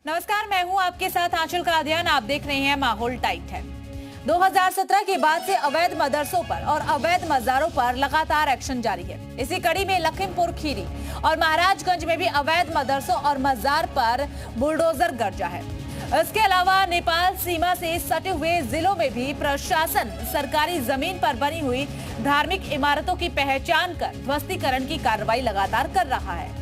नमस्कार, मैं हूं आपके साथ आंचल कादियान। आप देख रहे हैं माहौल टाइट है। 2017 के बाद से अवैध मदरसों पर और अवैध मजारों पर लगातार एक्शन जारी है। इसी कड़ी में लखीमपुर खीरी और महाराजगंज में भी अवैध मदरसों और मजार पर बुलडोजर गरजा है। इसके अलावा नेपाल सीमा से सटे हुए जिलों में भी प्रशासन सरकारी जमीन पर बनी हुई धार्मिक इमारतों की पहचान कर ध्वस्तीकरण की कार्रवाई लगातार कर रहा है।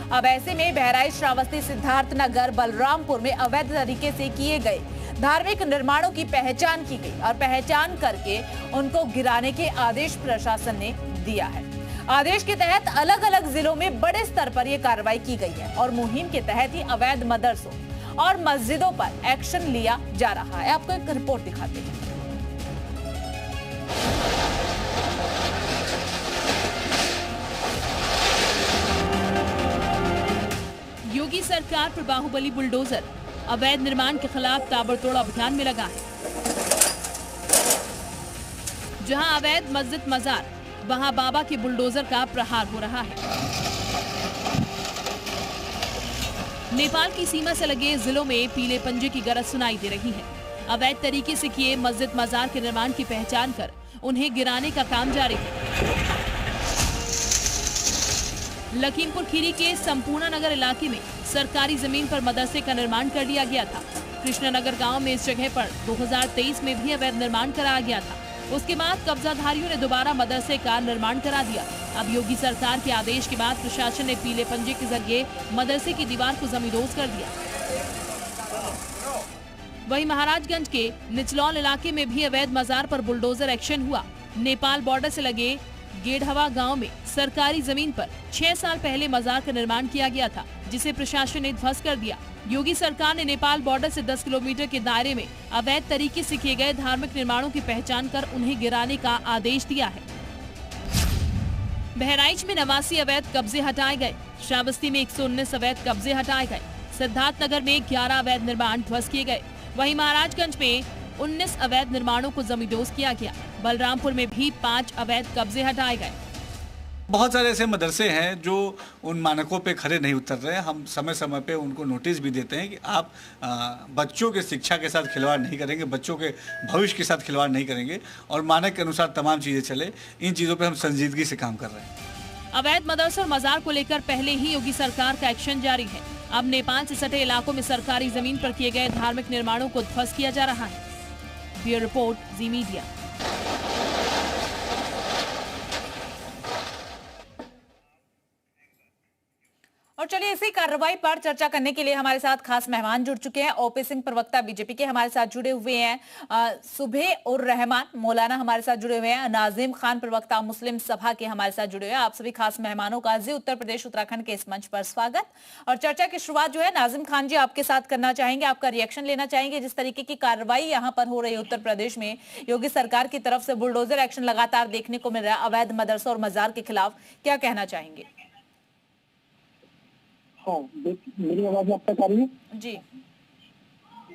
अब ऐसे में बहराइच, श्रावस्ती, सिद्धार्थनगर, बलरामपुर में अवैध तरीके से किए गए धार्मिक निर्माणों की पहचान की गई और पहचान करके उनको गिराने के आदेश प्रशासन ने दिया है। आदेश के तहत अलग अलग जिलों में बड़े स्तर पर यह कार्रवाई की गई है और मुहिम के तहत ही अवैध मदरसों और मस्जिदों पर एक्शन लिया जा रहा है। आपको एक रिपोर्ट दिखाते हैं। योगी सरकार पर बाहुबली बुलडोजर, अवैध निर्माण के खिलाफ ताबड़तोड़ अभियान में लगा है। जहां अवैध मस्जिद मजार, वहां बाबा के बुलडोजर का प्रहार हो रहा है। नेपाल की सीमा से लगे जिलों में पीले पंजे की गरज सुनाई दे रही है। अवैध तरीके से किए मस्जिद मजार के निर्माण की पहचान कर उन्हें गिराने का काम जारी है। लखीमपुर खीरी के संपूर्ण नगर इलाके में सरकारी जमीन पर मदरसे का निर्माण कर लिया गया था। कृष्णनगर गांव में इस जगह पर 2023 में भी अवैध निर्माण कराया गया था। उसके बाद कब्जाधारियों ने दोबारा मदरसे का निर्माण करा दिया। अब योगी सरकार के आदेश के बाद प्रशासन ने पीले पंजे के जरिए मदरसे की दीवार को जमींदोज कर दिया। वहीं महाराजगंज के निचलौल इलाके में भी अवैध मजार पर बुलडोजर एक्शन हुआ। नेपाल बॉर्डर से लगे गेढ़वा गांव में सरकारी जमीन पर 6 साल पहले मजार का निर्माण किया गया था, जिसे प्रशासन ने ध्वस्त कर दिया। योगी सरकार ने नेपाल बॉर्डर से 10 किलोमीटर के दायरे में अवैध तरीके से किए गए धार्मिक निर्माणों की पहचान कर उन्हें गिराने का आदेश दिया है। बहराइच में 89 अवैध कब्जे हटाए गए। श्रावस्ती में 119 अवैध कब्जे हटाए गए। सिद्धार्थनगर में 11 अवैध निर्माण ध्वस्त किए गए। वहीं महाराजगंज में 19 अवैध निर्माणों को जमींदोज किया गया। बलरामपुर में भी 5 अवैध कब्जे हटाए गए। बहुत सारे ऐसे मदरसे हैं जो उन मानकों पे खरे नहीं उतर रहे हैं। हम समय समय पे उनको नोटिस भी देते हैं कि आप बच्चों के शिक्षा के साथ खिलवाड़ नहीं करेंगे, बच्चों के भविष्य के साथ खिलवाड़ नहीं करेंगे और मानक के अनुसार तमाम चीज़ें चले। इन चीज़ों पे हम संजीदगी से काम कर रहे हैं। अवैध मदरसे और मजार को लेकर पहले ही योगी सरकार का एक्शन जारी है। अब नेपाल से सटे इलाकों में सरकारी जमीन पर किए गए धार्मिक निर्माणों को ध्वस्त किया जा रहा है। ब्यूरो रिपोर्ट, जी मीडिया। और चलिए इसी कार्रवाई पर चर्चा करने के लिए हमारे साथ खास मेहमान जुड़ चुके हैं। ओपी सिंह, प्रवक्ता बीजेपी के, हमारे साथ जुड़े हुए हैं। सुबह और रहमान मौलाना हमारे साथ जुड़े हुए हैं। नाजिम खान, प्रवक्ता मुस्लिम सभा के, हमारे साथ जुड़े हुए हैं। आप सभी खास मेहमानों का जी उत्तर प्रदेश उत्तराखंड के इस मंच पर स्वागत। और चर्चा की शुरुआत जो है नाजिम खान जी आपके साथ करना चाहेंगे, आपका रिएक्शन लेना चाहेंगे। जिस तरीके की कार्रवाई यहाँ पर हो रही है उत्तर प्रदेश में योगी सरकार की तरफ से बुलडोजर एक्शन लगातार देखने को मिल रहा है अवैध मदरसों और मजार के खिलाफ, क्या कहना चाहेंगे? हाँ, मेरी आवाज आप तक आ रही है? जी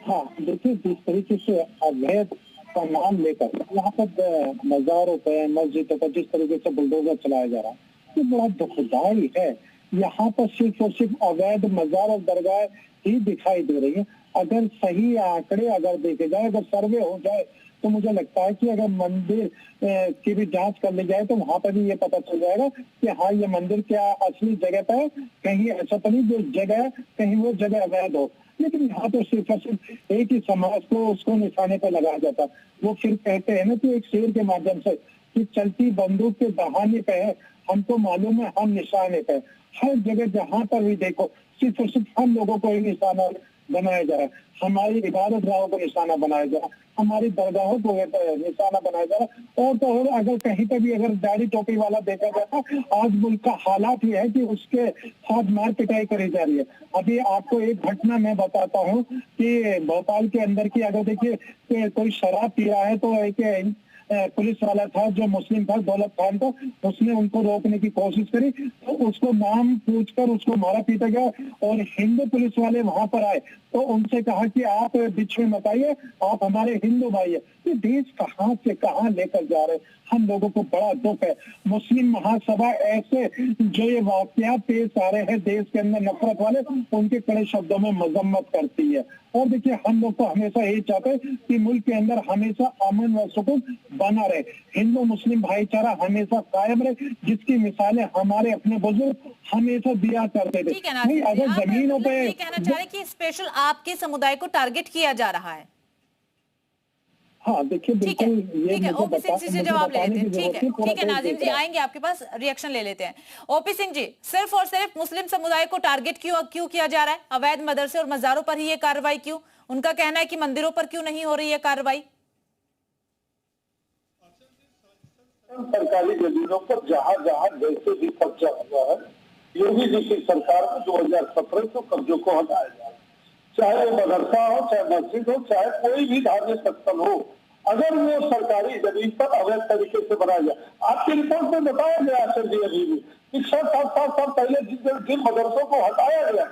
हाँ, देखिए जिस तरीके से अवैध का नाम लेकर यहाँ पर मजारों पर, मस्जिदों पर जिस तरीके से बुलडोजर चलाया जा रहा है, ये बड़ा दुखदाई है। यहाँ पर सिर्फ और सिर्फ अवैध मजार और दरगाह ही दिखाई दे रही है। अगर सही आंकड़े अगर देखे जाए, अगर सर्वे हो जाए, तो मुझे लगता है कि अगर मंदिर की भी जांच कर ली जाए तो वहां पर भी ये पता चल जाएगा कि हाँ, ये मंदिर क्या असली जगह पर है, कहीं ऐसा तो नहीं जो जगह कहीं वो जगह अवैध हो। लेकिन यहाँ तो सिर्फ और सिर्फ एक ही समाज को उसको निशाने पर लगाया जाता। वो फिर कहते हैं ना कि एक शेर के माध्यम से कि चलती बंदूक के बहाने पे है, हमको मालूम है हम निशाने पे। हर जगह जहाँ पर भी देखो सिर्फ और सिर्फ हम लोगों को ही निशाना बनाया जा रहा है। हमारी इबादत गाहों को निशाना बनाया जा रहा है, हमारी दरगाहों को निशाना बनाया जा रहा है। और तो और अगर कहीं पर भी अगर दाढ़ी टोपी वाला देखा जाता, आज मुल्क का हालात ये है कि उसके साथ मार पिटाई करी जा रही है। अभी आपको एक घटना मैं बताता हूँ कि भोपाल के अंदर की अगर देखिए कोई शराब पी रहा है तो एक पुलिस वाला था जो मुस्लिम था, दौलत खान को, उसने उनको रोकने की कोशिश करी तो उसको नाम पूछकर उसको मारा पीटा गया। और हिंदू पुलिस वाले वहां पर आए तो उनसे कहा कि आप बीच में मत आइए, आप हमारे हिंदू भाई है। ये देश कहां से कहां लेकर जा रहे हैं, हम लोगों को बड़ा दुख है। मुस्लिम महासभा ऐसे जो ये वाकया पेश आ रहे हैं देश के अंदर नफरत वाले, उनके कड़े शब्दों में मजम्मत करती है। और देखिए, हम लोग तो हमेशा यही चाहते हैं कि मुल्क के अंदर हमेशा अमन व सुकून बना रहे, हिंदू मुस्लिम भाईचारा हमेशा कायम रहे, जिसकी मिसालें हमारे अपने बुजुर्ग हमेशा दिया करते थे। ठीक है ना, नहीं, अगर जमीनों पे ये कहना चाह रहे कि स्पेशल आपके समुदाय को टारगेट किया जा रहा है। हाँ देखिए, ठीक है, बिल्कुल ये ठीक है, ओपी सिंह जी से जवाब ले लेते हैं। ठीक है नाजिम जी, आएंगे आपके पास, रिएक्शन ले लेते हैं। ओपी सिंह जी, सिर्फ और सिर्फ मुस्लिम समुदाय को टारगेट क्यों किया जा रहा है? अवैध मदरसे और मजारों पर ही ये कार्रवाई क्यों? उनका कहना है कि मंदिरों पर क्यों नहीं हो रही है कार्रवाई? सरकारी जमीनों पर जहां जहां जैसे भी कब्जा हुआ है, योगी जी की सरकार में 2017 से कब्जों को हटाया जाए, चाहे वो मदरसा हो, चाहे मस्जिद हो, चाहे कोई भी धार्मिक स्थल हो, अगर वो सरकारी जमीन पर अवैध तरीके से बनाया जाए। आपकी रिपोर्ट में बताया गया सर जी अभी भी कि 6-7 साल पहले जिन मदरसों को हटाया गया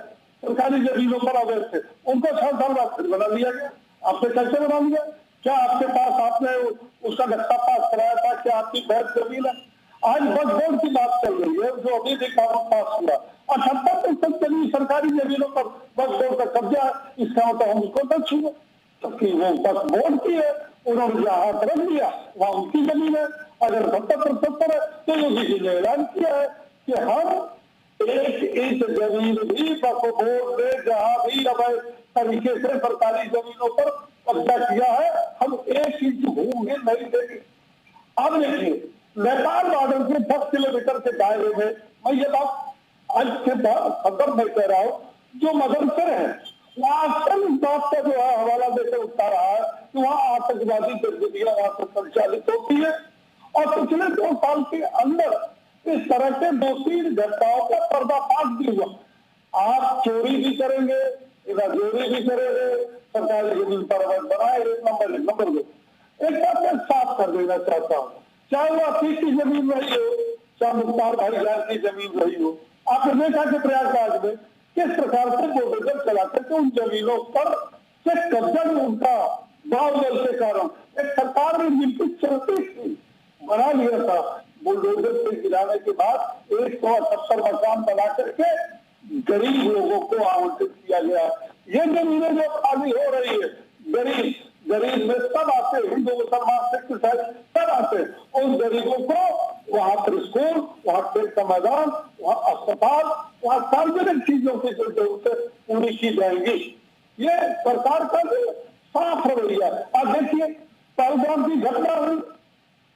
सरकारी जमीनों पर अवैध से, उनको 6 साल बाद फिर बना लिया गया। आपने कैसे बना लिया? क्या आपके पास आपने उसका नक्शा पास कराया था? क्या आपकी वैध जमीन है? आज वक्फ बोर्ड की बात चल रही है, जो अभी भी कानून पास हुआ, 78% जमीन सरकारी जमीनों पर वक्फ बोर्ड का कब्जा है। इसका मतलब हम उसको तक छूए, जबकि वो वक्फ बोर्ड की है, उन्होंने जहां रख दिया वहां उनकी जमीन है। अगर 70% है तो योगी जी ने ऐलान किया है कि हम 1 इंच जमीन भी वक्फ बोर्ड ने जहां भी अवैध तरीके से सरकारी जमीनों पर कब्जा किया है, हम 1 इंच भूमि नहीं देंगे। अब देखिए, नेपाल बॉर्डर के 10 किलोमीटर के दायरे में, मैं ये बात आज के खबर में कह रहा हूँ, जो मदरसे हैं वहां अक्सर इस बात का जो है हवाला देकर उठा रहा है कि वहां आतंकवादी गतिविधियां वहां पर संचालित होती है। और पिछले 2 साल के अंदर इस तरह के 2-3 घटनाओं का पर्दाफाश भी हुआ। आप चोरी भी करेंगे, राजौरी भी करेंगे, सरकारी जमीन पर अवैध बनाए, नंबर 2 एक बात मैं साफ कर देना चाहता हूँ, चाहे वो अतीत की जमीन रही हो, चाहे मुख्तार भाईजान की जमीन रही हो, आपने देखा कि प्रयागराज में किस प्रकार से बुलडोजर चलाते थे उन जमीनों पर से कब्जा में उनका बाहुबल के कारण एक सरकार ने जिनकी चलती थी बना लिया था। बुलडोजर से गिराने के बाद 178 मकान बना करके गरीब लोगों को आवंटित किया गया। ये जमीनें जो खाली हो रही है, गरीब में सब आते, हिंदू मुसलमान सिख ईसाई सब आते, उन गरीबों को वहां पर स्कूल, वहां खेल का मैदान, वहां अस्पताल, वहां सार्वजनिक चीजों की जो जरूरतें पूरी की जाएंगी। ये सरकार का साफ रवैया। अब देखिए, पहलगाम की घटना हुई,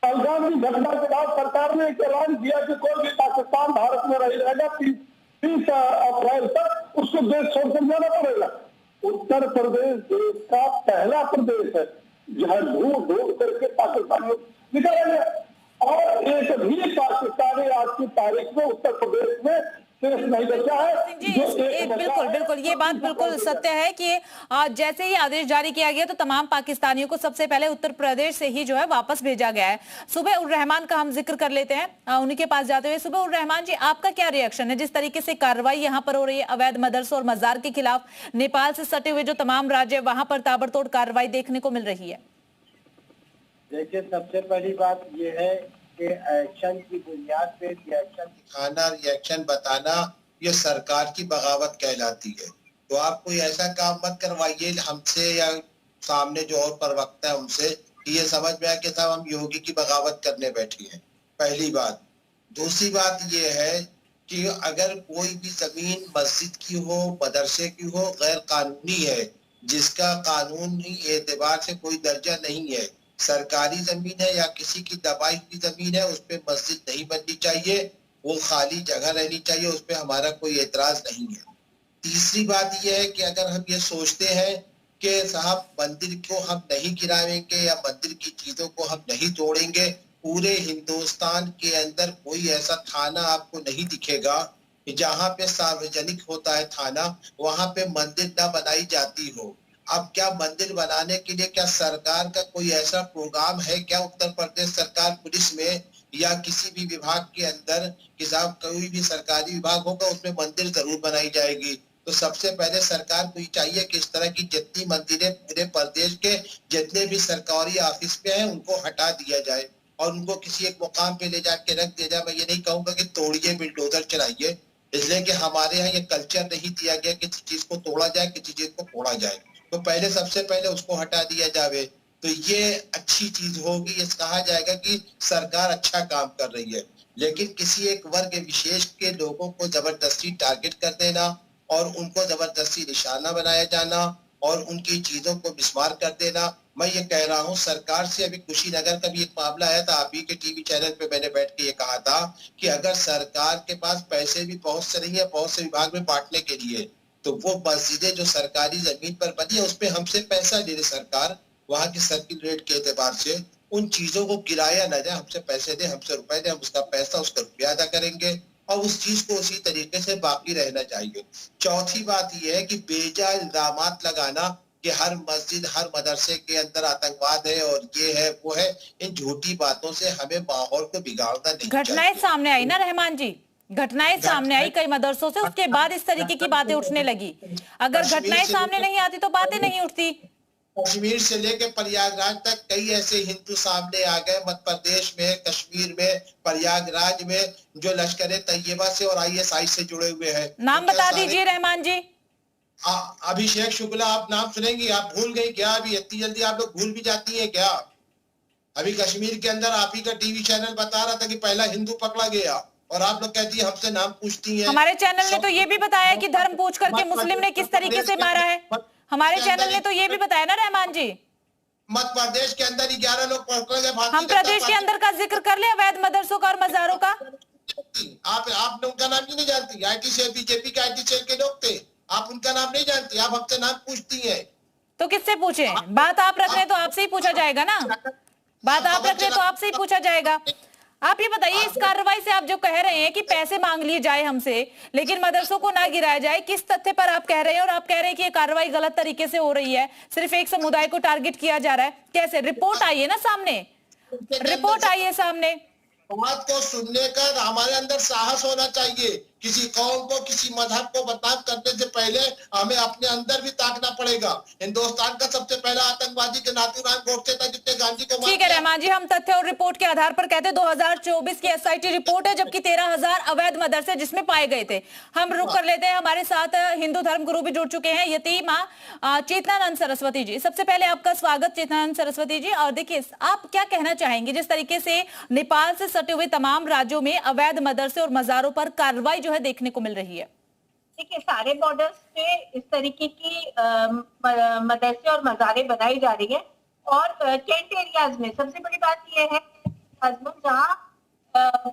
पहलगाम की घटना के बाद सरकार ने एक ऐलान किया कि कोई भी पाकिस्तान भारत में रह जाएगा 30 अप्रैल तक उसको देश छोड़कर जाना पड़ेगा। उत्तर प्रदेश देश का पहला प्रदेश है जहां ढूंढ करके पाकिस्तानियों निकाला गया और एक भी पाकिस्तानी आज की तारीख में उत्तर प्रदेश में शेष नहीं बचा है। बिल्कुल ये बात बिल्कुल सत्य है कि जैसे ही आदेश जारी किया गया तो तमाम पाकिस्तानियों को सबसे पहले उत्तर प्रदेश से ही जो है वापस भेजा गया है। सुबह उर रहमान का हम जिक्र कर लेते हैं, उन्हीं के पास जाते हुए। सुबह उर रहमान जी, आपका क्या रिएक्शन है जिस तरीके से कार्रवाई यहाँ पर हो रही है अवैध मदरसों और मजार के खिलाफ? नेपाल से सटे हुए जो तमाम राज्य वहां पर ताबड़तोड़ कार्रवाई देखने को मिल रही है। देखिए, सबसे पहली बात यह है कि एक्शन की बुनियाद पे रिएक्शन दिखाना, रिएक्शन बताना, ये सरकार की बगावत कहलाती है। तो आप कोई ऐसा काम मत करवाइए हमसे या सामने जो और प्रवक्ता है उनसे कि ये समझ में आए कि साहब हम योगी की बगावत करने बैठे हैं। पहली बात। दूसरी बात ये है कि अगर कोई भी जमीन मस्जिद की हो, मदरसे की हो, गैर कानूनी है, जिसका कानूनी एतबार से कोई दर्जा नहीं है, सरकारी जमीन है या किसी की दबाई हुई जमीन है, उस पे मस्जिद नहीं बननी चाहिए, वो खाली जगह रहनी चाहिए, उस पे हमारा कोई एतराज नहीं है। तीसरी बात यह है कि अगर हम ये सोचते हैं कि साहब मंदिर को हम नहीं गिराएंगे या मंदिर की चीजों को हम नहीं तोड़ेंगे, पूरे हिंदुस्तान के अंदर कोई ऐसा थाना आपको नहीं दिखेगा कि जहाँ पे सार्वजनिक होता है थाना, वहां पे मंदिर न बनाई जाती हो। अब क्या मंदिर बनाने के लिए क्या सरकार का कोई ऐसा प्रोग्राम है क्या उत्तर प्रदेश सरकार पुलिस में या किसी भी विभाग के अंदर कि साहब कोई भी सरकारी विभाग होगा उसमें मंदिर जरूर बनाई जाएगी? तो सबसे पहले सरकार को ये चाहिए कि इस तरह की जितनी मंदिरें पूरे प्रदेश के जितने भी सरकारी ऑफिस में हैं उनको हटा दिया जाए और उनको किसी एक मुकाम पे ले जाके रख दिया जाए। मैं ये नहीं कहूंगा कि तोड़िए बिल्डोजर चलाइए, इसलिए कि हमारे यहाँ ये कल्चर नहीं दिया गया किसी चीज को तोड़ा जाए किसी चीज को फोड़ा जाए, तो पहले सबसे पहले उसको हटा दिया जाए तो ये अच्छी चीज होगी। ये कहा जाएगा कि सरकार अच्छा काम कर रही है। लेकिन किसी एक वर्ग विशेष के लोगों को जबरदस्ती टारगेट कर देना और उनको जबरदस्ती निशाना बनाया जाना और उनकी चीजों को मिसमार कर देना, मैं ये कह रहा हूँ सरकार से। अभी कुशीनगर का भी एक मामला आया था, आप ही के टीवी चैनल पे मैंने बैठ के ये कहा था कि अगर सरकार के पास पैसे भी बहुत से नहीं है बहुत से विभाग में बांटने के लिए, तो वो मस्जिदें जो सरकारी जमीन पर बनी है उसपे हमसे पैसा ले रही सरकार, वहां की सर्किल रेट के एतबार से उन चीजों को किराया न जाए, हमसे पैसे दे हमसे रुपए दे, हम उसका पैसा उसका रुपया अदा करेंगे और उस चीज को उसी तरीके से बाकी रहना चाहिए। चौथी बात यह है कि बेजा इल्जामात लगाना कि हर मस्जिद हर मदरसे के अंदर आतंकवाद है और ये है वो है, इन झूठी बातों से हमें माहौल को बिगाड़ना नहीं चाहिए। घटनाएं सामने आई ना रहमान जी, घटनाएं सामने आई कई मदरसों से, उसके बाद इस तरीके की बातें उठने लगी। अगर घटनाएं सामने नहीं आती तो बातें नहीं उठती। कश्मीर से लेकर प्रयागराज तक कई ऐसे हिंदू सामने आ गए, मध्य प्रदेश में, कश्मीर में, प्रयागराज में, जो लश्कर तैयबा से और ISI से जुड़े हुए हैं। नाम बता दीजिए रहमान जी। अभिषेक शुक्ला, आप नाम सुनेंगी, आप भूल गई क्या? अभी इतनी जल्दी आप लोग भूल भी जाती हैं क्या? अभी कश्मीर के अंदर आप ही का टीवी चैनल बता रहा था कि पहला हिंदू पकड़ा गया और आप लोग कहती है हमसे नाम पूछती हैं। हमारे चैनल ने तो ये भी बताया कि धर्म पूछ करके मुस्लिम ने किस तरीके से मारा है। हमारे चैनल ने तो ये भी बताया ना रहमान जी। मध्य प्रदेश के अंदर 11 लोग पकड़े गए। हम प्रदेश के अंदर का जिक्र कर ले अवैध मदरसों का और मजारों का। आप उनका नाम क्यों नहीं जानती? IT से बीजेपी के IT सेल के लोग थे, आप उनका नाम नहीं जानती, आप हमसे नाम पूछती हैं। तो किससे पूछे? बात आप रख रहे तो आपसे ही पूछा जाएगा ना, बात आप रख रहे तो आपसे ही पूछा जाएगा। आप ये बताइए, इस कार्रवाई से आप जो कह रहे हैं कि पैसे मांग लिए जाए हमसे लेकिन मदरसों को ना गिराया जाए, किस तथ्य पर आप कह रहे हैं? और आप कह रहे हैं कि ये कार्रवाई गलत तरीके से हो रही है, सिर्फ एक समुदाय को टारगेट किया जा रहा है। कैसे? रिपोर्ट आई है ना सामने, रिपोर्ट आई है सामने। बात को सुनने का हमारे अंदर साहस होना चाहिए। किसी कौम को किसी मजहब को बदनाम करने से पहले हमें अपने अंदर भी ताकना पड़ेगा। हिंदुस्तान का सबसे पहला आतंकवादी के नाथूराम गोडसे था जिसने गांधी को। ठीक है रहमान जी, हम तथ्य और रिपोर्ट के आधार पर कहते हैं 2024 की SIT रिपोर्ट है, जबकि 13,000 अवैध मदरसे जिसमें पाए गए थे। हम रुक कर लेते हैं, हमारे साथ हिंदू धर्म गुरु भी जुड़ चुके हैं, यतीमा चेतनानंद सरस्वती जी। सबसे पहले आपका स्वागत चेतनानंद सरस्वती जी। और देखिए, आप क्या कहना चाहेंगे जिस तरीके से नेपाल से सटे हुए तमाम राज्यों में अवैध मदरसे और मजारों पर कार्रवाई जो है देखने को मिल रही है? देखिए, सारे बॉर्डर्स पे इस तरीके की मदरसे और मजारें बनाई जा रही है और टेंट एरियाज में सबसे बड़ी बात यह है जहाँ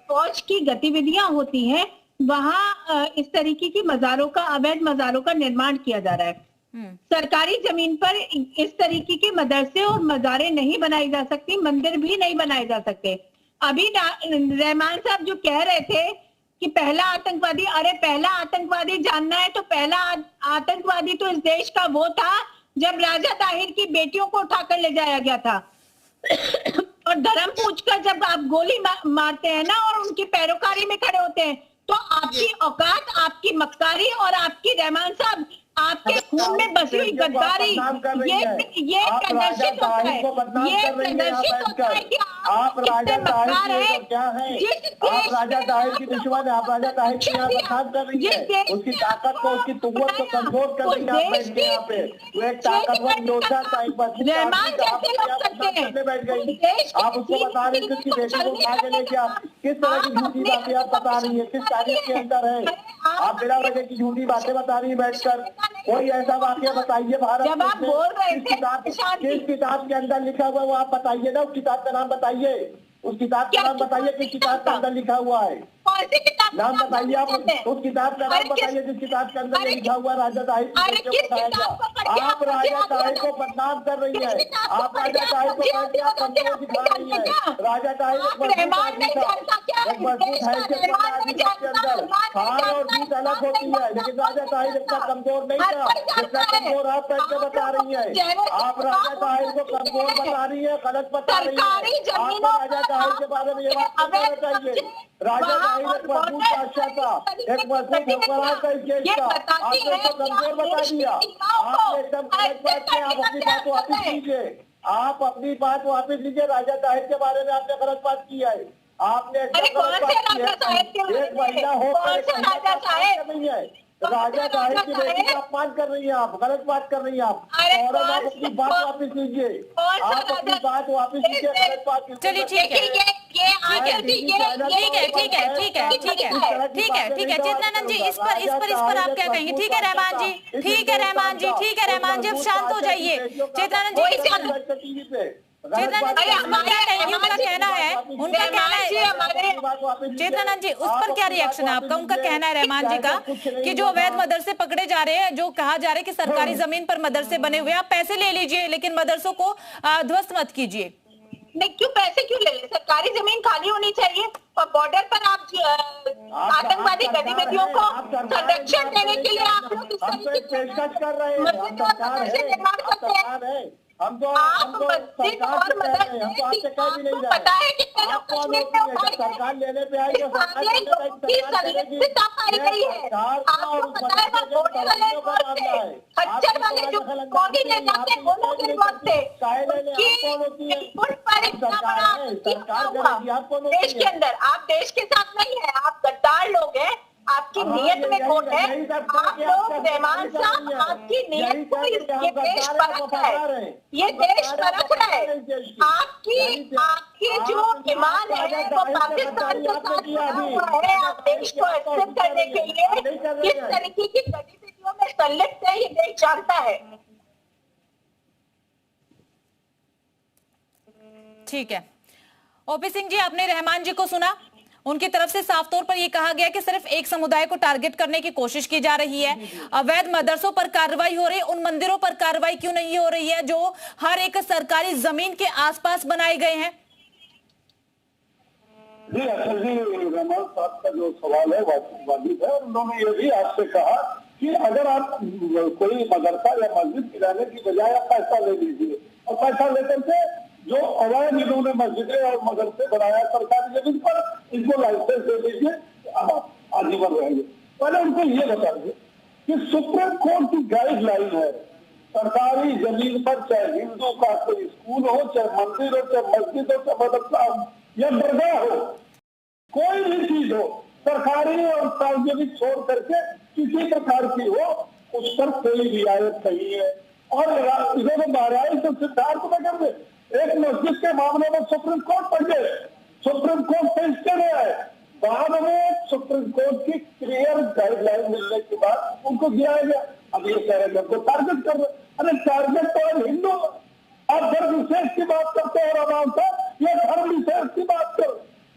फौज की गतिविधियां होती हैं वहाँ इस तरीके की मजारों का, अवैध मजारों का निर्माण किया जा रहा है। सरकारी जमीन पर इस तरीके के मदरसे और मजारें नहीं बनाई जा सकती, मंदिर भी नहीं बनाए जा सकते। अभी रहमान साहब जो कह रहे थे कि पहला आतंकवादी, अरे पहला आतंकवादी जानना है तो पहला आतंकवादी तो इस देश का वो था जब राजा ताहिर की बेटियों को उठाकर ले जाया गया था। और धर्म पूछकर जब आप गोली मारते हैं ना और उनकी पैरोकारी में खड़े होते हैं तो आपकी औकात, आपकी मक्कारी और आपकी रहमान साहब आपके खून में बसी हुई गद्दारी ये प्रदर्शित होता है, ये प्रदर्शित होता है कि आप कितने मक्कार हैं। आप राजा ताहिर की दुश्मन है, आप राजा ताहिर की यहाँ बदनाम कर रही है, उसकी ताकत को, उसकी कुव्वत को कमजोर कर रही है। आप बैठ गए यहाँ पे, वो एक ताकतवर योद्धा था, एक बैठ गई, आप उसको बता रहे हैं उसकी बेटी को उठा के लेके आप किस तरह की झूठी बातें आप बता रही है, किस तारीख के अंदर है आप बिना वजह की झूठी बातें बता रही है बैठकर। कोई ऐसा वाक्य बताइए भारत जब आप बोल रहे थे किस किताब के अंदर लिखा हुआ वो आप बताइए ना, उस किताब का नाम बताइए, उस किताब का नाम बताइए किस किताब के अंदर लिखा हुआ है। कौन सी किताब नाम बताइए आप, उस किताब का नाम बताइए जिस किताब के अंदर लिखा हुआ राजा साहिब को आप राजा साहिब को बदनाम कर रही है, आप राजा साहिब को कमजोर दिखा रही है। राजा साहिब एक मजबूत हैसियत के अंदर हार और जीत अलग होती है, लेकिन राजा साहिब इतना कमजोर नहीं था जितना कमजोर आप करके बता रही है। आप राजा साहिब को कमजोर बता रही है, गलत बता रही है। आपको राजा साहिब के बारे में ये बात कहना चाहिए। राजा साहिब एक मजबूत बादशाह था, एक मजबूत हुक्मरान का देश था, आपने उसको कमजोर बता दिया। आपने एकदम गलत बात किया। आप अपनी बात वापिस लीजिए, आप अपनी बात वापिस लीजिए। राजा साहिब के बारे में आपने गलत बात की है, आपने एकदम गलत बात की है। एक महिला होकर नहीं है, राजा साहिब की बेटी का अपमान कर रही है, आप गलत बात कर रही है। आप और आप अपनी बात वापिस लीजिए, आप अपनी बात वापिस लीजिए, गलत बात। चलिए ठीक है चेतनानंद जी, इस पर आप क्या कहेंगे? ठीक है रहमान जी, अब शांत हो जाइए। चेतनानंद जी, उनका कहना है चेतनानंद जी, उस पर क्या रिएक्शन है आपका? उनका कहना है रहमान जी का कि जो अवैध मदरसे पकड़े जा रहे हैं, जो कहा जा रहा है कि सरकारी जमीन पर मदरसे बने हुए, आप पैसे ले लीजिए लेकिन मदरसों को ध्वस्त मत कीजिए। नहीं, क्यों पैसे क्यों ले? सरकारी जमीन खाली होनी चाहिए और बॉर्डर पर आप आतंकवादी गतिविधियों को संरक्षण देने के लिए आप लोग इस तरीके से पेशकश कर रहे हैं। निर्माण करते हैं। हम तो मस्जिद और मदरसे पता है कितने लोग कश्मीर में उठाए गए, सरकार लेने पे आई है, आपको पता है वो बोलने वाले लोग थे, खच्चर वाले जो मोदी ले जाते हैं वो लोग लोग थे, उन पर इतना बड़ा देश के अंदर। आप देश के साथ नहीं है, आप गद्दार लोग हैं, आपकी नीयत में खोट है। आप लोग रहमान साहब, आपकी नीयत को ये देश परख है, ये देश परख है। आपकी जो ईमान है वो पाकिस्तान के साथ हुआ है। आप देश को एक्सेप्ट करने के लिए किस तरीके की गतिविधियों में संलिप्त है ये देश जानता है। ठीक है, ओपी सिंह जी, आपने रहमान जी को सुना। उनकी तरफ से साफ तौर पर यह कहा गया कि सिर्फ एक समुदाय को टारगेट करने की कोशिश की जा रही है। अवैध मदरसों पर कार्रवाई हो रही है, उन मंदिरों पर कार्रवाई क्यों नहीं हो रही है जो हर एक सरकारी जमीन के आसपास बनाए गए हैं? जी असल जी, रहमान साहब का जो सवाल है वाजिब है। उन्होंने ये भी आपसे कहा कि अगर आप कोई मदरसा या मस्जिद गिराने की बजाय आप पैसा ले लीजिए, और पैसा लेकर के जो अवैध इन्होंने मस्जिदें और मदरसे बनाया सरकारी जमीन पर, इनको लाइसेंस दे दीजिए, आप आजीवन रहेंगे। पहले उनको ये बताइए कि सुप्रीम कोर्ट की गाइडलाइन है, सरकारी जमीन पर चाहे हिंदू का कोई स्कूल हो, चाहे मंदिर हो, चाहे मस्जिद हो, चाहे मदरसा हो या दरगाह हो, कोई भी चीज हो, सरकारी और सार्वजनिक छोड़ करके किसी प्रकार की हो, उस पर कोई रियायत नहीं है। और इन्होंने महाराज से सिद्धार्थ में कर दे, एक मस्जिद के मामले में सुप्रीम कोर्ट पहुंचे, सुप्रीम कोर्ट से स्टे है, बाद में सुप्रीम कोर्ट की क्लियर गाइडलाइन मिलने के बाद उनको गिराया गया। अब ये कह रहे हैं टारगेट कर रहे, अरे टारगेट तो है हिंदू, आप धर्म विशेष की बात करते हो रमान साहब, ये धर्म विशेष की बात करो।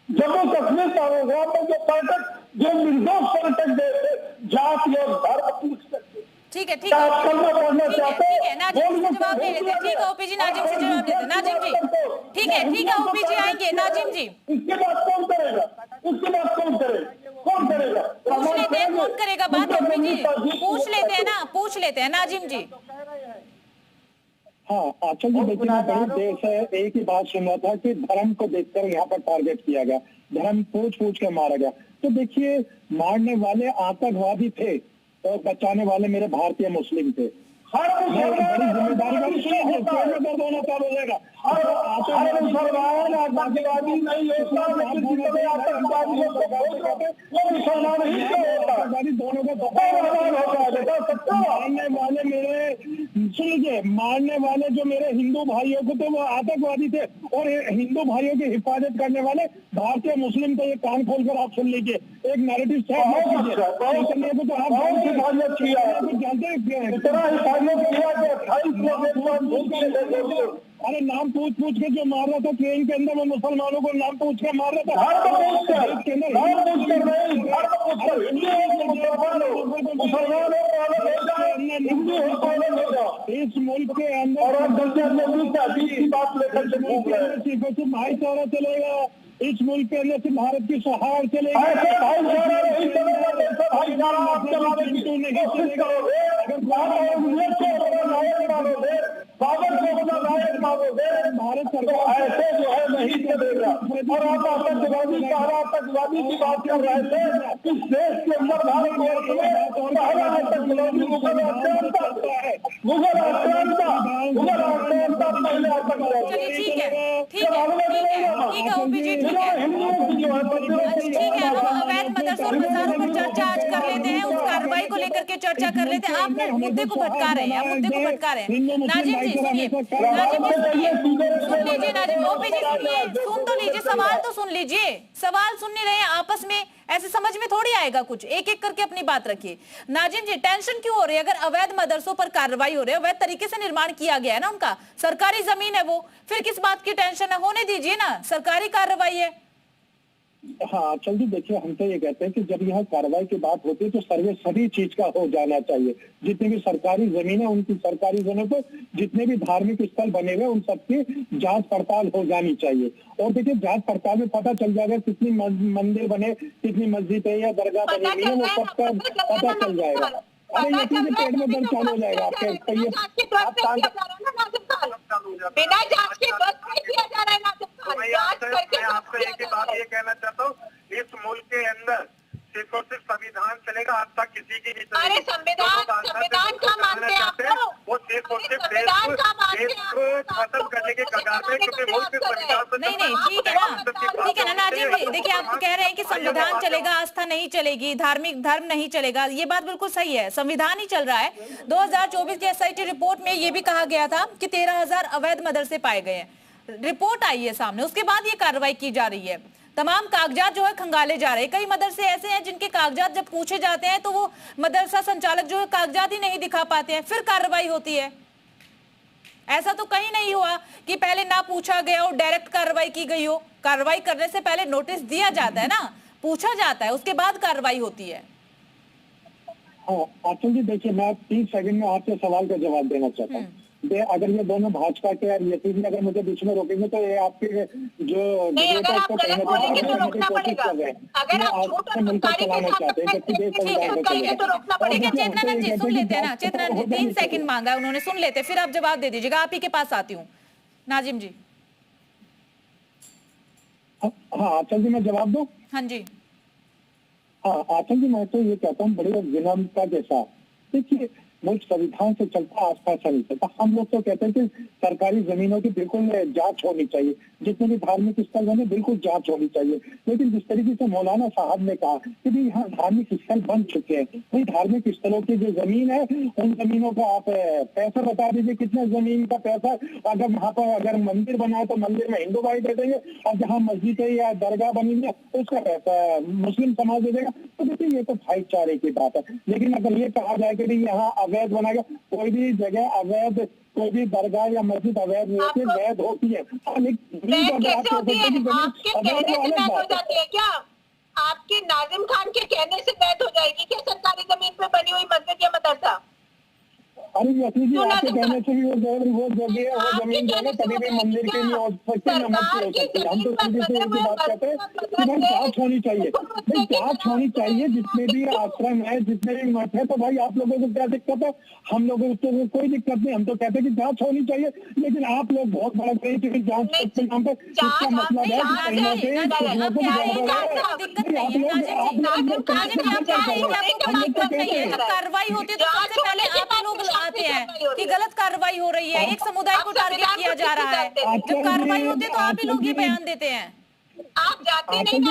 जम्मू कश्मीर का में जो पर्यटक, जो निर्दोष पर्यटक गए थे, जाति और धर्म पूछ सकते। ठीक है नाजिम से जवाब दे लेते हैं। ठीक है ओपी जी, नाजिम से जवाब देते हैं। नाजिम जी, ठीक है ओपी जी आएंगे। नाजिम जी, इसके बाद कौन करेगा? इसके बाद कौन करेगा? पूछ लेते हैं कौन करेगा बात। ओपी जी पूछ लेते हैं ना, पूछ लेते हैं। नाजिम जी, हाँ आंचल जी, देखिए बड़ी देर से एक ही बात सुन रहा था कि धर्म को देखकर यहाँ पर टारगेट किया गया, धर्म पूछ के मारा गया। तो देखिए, मारने वाले आतंकवादी थे और बचाने वाले मेरे भारतीय मुस्लिम थे। बड़ी जिम्मेदारी दर्द होना क्या बोलेगा? आतंकवादी नहीं होता, दोनों को मारने वाले मेरे, सुन लीजिए, मारने वाले जो मेरे हिंदू भाइयों को थे वो आतंकवादी थे, और हिंदू भाइयों की हिफाजत करने वाले भारतीय मुस्लिम थे। ये कान खोलकर आप सुन लीजिए, एक नैरेटिव तो आप जानते हैं अरे नाम पूछ के जो मार रहा था ट्रेन के अंदर, वो मुसलमानों को नाम पूछ के मार रहा था। इस मुल्क के अंदर भाईचारा चलेगा, इस मुल्क के अंदर से भारत की सहार चलेगी। भारत सरकार ऐसे जो है नहीं चलेगा। और आप आतंकवादी की बात कर रहे थे, इस देश के अंदर भारत वर्ष में पहला आतंकवादी मुगल आक्रांता पहले आतंकवादी। ठीक है ओपी जी, ठीक है, हम अवैध मदरसों और मज़ारों पर चर्चा आज कर लेते हैं, उस कार्रवाई को लेकर के चर्चा कर लेते हैं। आप मुद्दे को भटका रहे हैं, नाजिम जी सुनिए, सुन लीजिए नाजिम, ओपी जी सुनिए, सुन तो लीजिए, सवाल तो सुन लीजिए, सवाल सुन नहीं रहे हैं आपस में, ऐसे समझ में थोड़ी आएगा कुछ, एक एक करके अपनी बात रखिए। नाजिम जी, टेंशन क्यों हो रही है? अगर अवैध मदरसों पर कार्रवाई हो रही है, अवैध तरीके से निर्माण किया गया है ना, उनका सरकारी जमीन है वो, फिर किस बात की टेंशन है? होने दीजिए ना, सरकारी कार्रवाई है। हाँ चल जी, देखिए हम तो ये कहते हैं कि जब यहाँ कार्रवाई की बात होती है तो सर्वे सभी चीज का हो जाना चाहिए। जितनी भी सरकारी जमीन है, उनकी सरकारी जमीनों पर जितने भी धार्मिक स्थल बने हुए, उन सबकी जांच पड़ताल हो जानी चाहिए। और देखिए जांच पड़ताल में पता चल जाएगा कितनी मंदिर बने, कितनी मस्जिद है या दरगाह बनी हुई है, वो सबका पता चल जाएगा। अरे ये चीज पेट में दर्द चालू हो जाएगा आपके। बिना जांच के बस किया जा रहा है ना। मैं आपसे एक ही बात ये कहना चाहता हूँ, इस मुल्क के अंदर सिर्फ और सिर्फ संविधान चलेगा, आज तक किसी की नहीं चलेगी। अरे संविधान का मानते हैं आप लोग, वो सिर्फ और सिर्फ देश को खत्म करने के कगार पे, क्योंकि मुल्क संविधान नहीं ठीक है ना नाजिम जी, देखिए आप कह रहे हैं कि संविधान चलेगा, आस्था नहीं चलेगी, धार्मिक धर्म नहीं चलेगा, ये बात बिल्कुल सही है, संविधान ही चल रहा है। 2024 की एसआईटी रिपोर्ट में ये भी कहा गया था कि 13,000 अवैध मदरसे पाए गए हैं, रिपोर्ट आई है सामने, उसके बाद ये कार्रवाई की जा रही है। तमाम कागजात जो है खंगाले जा रहे हैं। कई मदरसे ऐसे हैं जिनके कागजात जब पूछे जाते हैं तो वो मदरसा संचालक जो है कागजात ही नहीं दिखा पाते हैं, फिर कार्रवाई होती है। ऐसा तो कहीं नहीं हुआ कि पहले ना पूछा गया और डायरेक्ट कार्रवाई की गई हो। कार्रवाई करने से पहले नोटिस दिया जाता है ना, पूछा जाता है, उसके बाद कार्रवाई होती है। आचल जी देखिए, मैं 30 सेकंड में आपके सवाल का जवाब देना चाहता हूँ। अगर ये दोनों भाजपा के और यतीम अगर मुझे बीच में रोकेंगे तो ये आपके जो चेतनानंद जी सुन लेते हैं ना, चेतनानंद जी 3 सेकंड मांगा उन्होंने, सुन लेते, फिर आप जवाब दे दीजिएगा। आप ही के पास आती हूँ नाजिम जी। हाँ आचल जी मैं जवाब दूं? हाँ जी। हाँ आचल जी मैं तो ये कहता हूँ बड़ी विनम्रता के साथ, देखिए मुल्क संविधान से चलता, आस्था से नहीं चलता। हम लोग तो कहते हैं कि सरकारी जमीनों की बिल्कुल जांच होनी चाहिए, जितने भी धार्मिक स्थल बने बिल्कुल जांच होनी चाहिए। लेकिन जिस तरीके से मौलाना साहब ने कहा कि भाई यहाँ धार्मिक स्थल बन चुके हैं, भाई धार्मिक स्थलों की जो जमीन है उन जमीनों का आप पैसा बता दीजिए, कितना जमीन का पैसा, अगर वहाँ पर अगर मंदिर बना है तो मंदिर में हिंदू भाई दे देंगे, और जहाँ मस्जिद है या दरगाह बनी है उसका पैसा मुस्लिम समाज दे देगा। तो देखिए ये तो भाईचारे की बात है। लेकिन अगर ये कहा जाए कि यहाँ अवैध बनाएगा, कोई भी जगह अवैध, कोई भी दरगाह या मस्जिद अवैध नहीं होती, वैध होती है। क्या आपके नाजिम खान के कहने से वैध हो जाएगी क्या सरकारी जमीन पे बनी हुई मस्जिद या मदरसा? अरे यकीन जी आपके कहने से भी वो जगह वो जमीन जो है कभी भी मंदिर के लिए हो सकती है, नमक की हो सकती है। हम तो सीधे से एक बात कहते हैं कि भाई जांच होनी चाहिए, भाई जांच होनी चाहिए। जितने भी आश्रम है, जितने भी मठ है, तो भाई आप लोगों को क्या दिक्कत है? हम लोगों को तो कोई दिक्कत नहीं, हम तो कहते हैं कि जांच होनी चाहिए। लेकिन आप लोग बहुत बड़ा कहें कि जांच के नाम पर इसका मतलब है कहीं ना कहीं कार्रवाई होती है तो सबसे पहले आप लोग आते हैं कि गलत कार्रवाई हो रही है, एक समुदाय को टारगेट किया जा रहा है। जब कार्रवाई होती है तो आप ही लोग ये बयान देते हैं। आप जाते नहीं ना,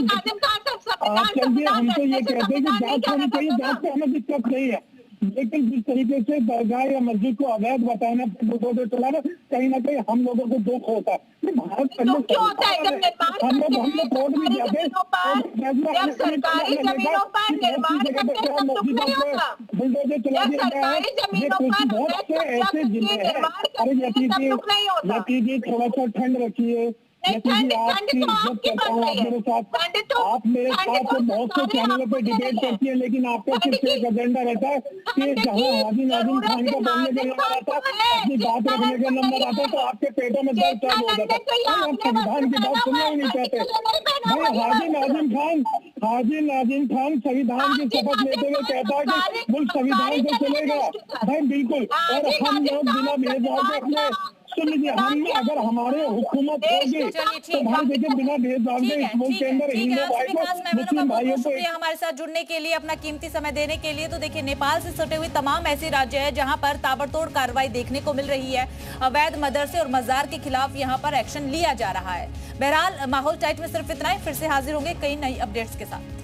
हम तो ये कहते हैं कि जांच होनी चाहिए, जांच में हमें दिक्कत नहीं है। लेकिन जिस तरीके से दरगाह या मस्जिद को अवैध बताना, बुलडोजर चलाना, कहीं ना कहीं हम लोगों को दुख होता है। भारत हम लोग कोर्ट भी जाते सरकारी जमीनों पर निर्माण करने से दुख नहीं होता। बुलडोजर चला दिया गया है, ये कुछ बहुत से ऐसे जिले हैं। अरे यति जी थोड़ा सा ठंड रखिए। आप मेरे साथ बहुत से चैनलों पे डिबेट करती है, लेकिन आपका सिर्फ एक एजेंडा रहता है कि जहाँ हाजी नाजिम खान का बोलने का नंबर आता है, अपनी बात रखने का नंबर आता है, तो आपके पेटों में दर्द चालू हो जाता है। आप संविधान की बात सुनना ही नहीं चाहते भाई। हाजी नाजिम खान संविधान की शपथ लेते हुए कहता है कि मुल्क संविधान से चलेगा भाई, बिल्कुल। और हम लोग बिना भेदभाव के अपने सुन लीजिए, हम अगर हमारे हुकूमत होगी तो भाई देखिए बिना भेदभाव के इस मुल्क के अंदर हिंदू भाई को, मुस्लिम भाइयों को। हमारे साथ जुड़ने के लिए, अपना कीमती समय देने के लिए। तो देखिए, नेपाल से सटे हुए तमाम ऐसे राज्य हैं जहां पर ताबड़तोड़ कार्रवाई देखने को मिल रही है। अवैध मदरसे और मजार के खिलाफ यहां पर एक्शन लिया जा रहा है। बहरहाल माहौल टाइट में सिर्फ इतना ही। फिर से हाजिर होंगे कई नई अपडेट्स के साथ।